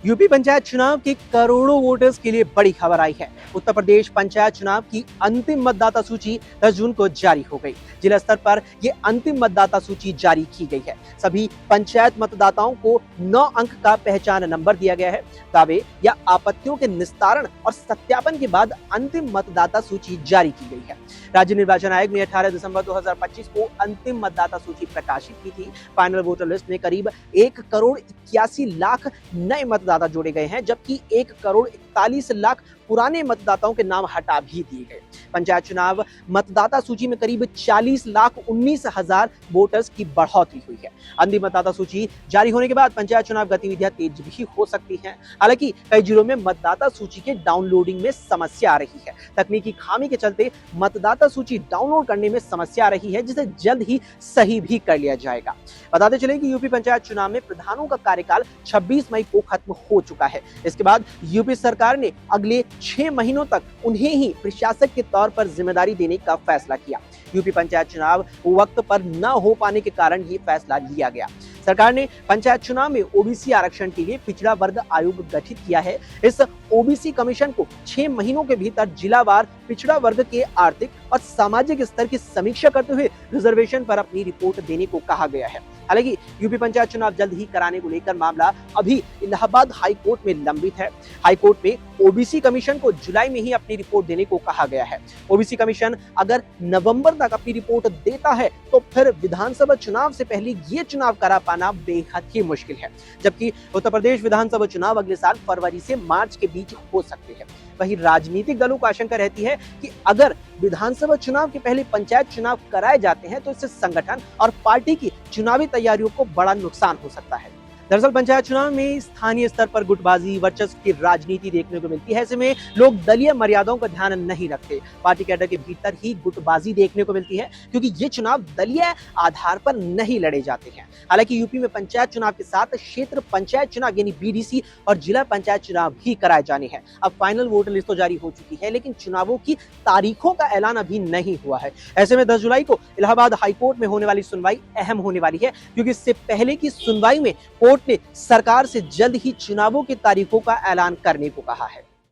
UP panchayat चुनाव के करोड़ों वोटर्स के लिए बड़ी खबर आई है। उत्तर प्रदेश पंचायत चुनाव की अंतिम मतदाता सूची 10 जून को जारी हो गई। जिला स्तर पर यह अंतिम मतदाता सूची जारी की गई है। सभी पंचायत मतदाताओं को 9 अंक का पहचान नंबर दिया गया है। दावे या आपत्तियों के निस्तारण और सत्यापन के बाद अंतिम मतदाता सूची जारी की गई है। राज्य निर्वाचन आयोग ने 18 दिसंबर 2025 को अंतिम मतदाता सूची प्रकाशित की थी। फाइनल वोटर लिस्ट में करीब 1 करोड़ 81 लाख नए मतदाता जोड़े गए हैं, जबकि 1 करोड़ 41 लाख पुराने मतदाताओं के नाम हटा भी दिए गए। पंचायत चुनाव मतदाता सूची में करीब 40 लाख 19 हजार वोटर्स की बढ़ोतरी हुई है। अंतिम मतदाता सूची जारी होने के बाद पंचायत चुनाव गतिविधियां तेज भी हो सकती हैं। हालांकि कई जिलों में मतदाता सूची के डाउनलोडिंग में समस्या आ रही है। तकनीकी खामी के चलते मतदाता सूची डाउनलोड करने में समस्या आ रही है, जिसे जल्द ही सही भी कर लिया जाएगा। बताते चलें कि यूपी पंचायत चुनाव में प्रधानों का कार्यकाल 26 मई को खत्म हो चुका है। इसके बाद यूपी सरकार ने अगले 6 महीनों तक उन्हें ही प्रशासक के तौर पर जिम्मेदारी देने का फैसला किया। यूपी पंचायत चुनाव वक्त पर न हो पाने के कारण ये फैसला लिया गया। सरकार ने पंचायत चुनाव में ओबीसी आरक्षण के लिए पिछड़ा वर्ग आयोग गठित किया है। इस ओबीसी कमीशन को 6 महीनों के भीतर जिलावार पिछड़ा वर्ग के आर्थिक और सामाजिक स्तर की समीक्षा करते हुए रिजर्वेशन पर अपनी रिपोर्ट देने को कहा गया है। हालांकि यूपी पंचायत चुनाव जल्द ही कराने को लेकर मामला अभी इलाहाबाद हाई कोर्ट में लंबित है। हाई कोर्ट में ओबीसी कमीशन को जुलाई में ही अपनी रिपोर्ट देने को कहा गया है। ओबीसी कमीशन अगर नवंबर तक अपनी रिपोर्ट देता है तो फिर विधानसभा चुनाव से पहले ये चुनाव करा पाना बेहद ही मुश्किल है, जबकि उत्तर प्रदेश विधानसभा चुनाव अगले साल फरवरी से मार्च के बीच हो सकते हैं। वहीं राजनीतिक दलों को आशंका रहती है कि अगर विधानसभा चुनाव के पहले पंचायत चुनाव कराए जाते हैं तो इससे संगठन और पार्टी की चुनावी तैयारियों को बड़ा नुकसान हो सकता है। दरअसल पंचायत चुनाव में स्थानीय स्तर पर गुटबाजी वर्चस्व की राजनीति देखने को मिलती है। ऐसे में लोग दलीय मर्यादाओं का ध्यान नहीं रखते। पार्टी कैडर के भीतर ही गुटबाजी देखने को मिलती है, क्योंकि ये चुनाव दलीय आधार पर नहीं लड़े जाते हैं। हालांकि यूपी में पंचायत चुनाव के साथ क्षेत्र पंचायत चुनाव यानी बीडीसी और जिला पंचायत चुनाव भी कराए जाने हैं। अब फाइनल वोटर लिस्ट तो जारी हो चुकी है, लेकिन चुनावों की तारीखों का ऐलान अभी नहीं हुआ है। ऐसे में 10 जुलाई को इलाहाबाद हाईकोर्ट में होने वाली सुनवाई अहम होने वाली है, क्योंकि इससे पहले की सुनवाई में कोर्ट ने सरकार से जल्द ही चुनावों की तारीखों का ऐलान करने को कहा है।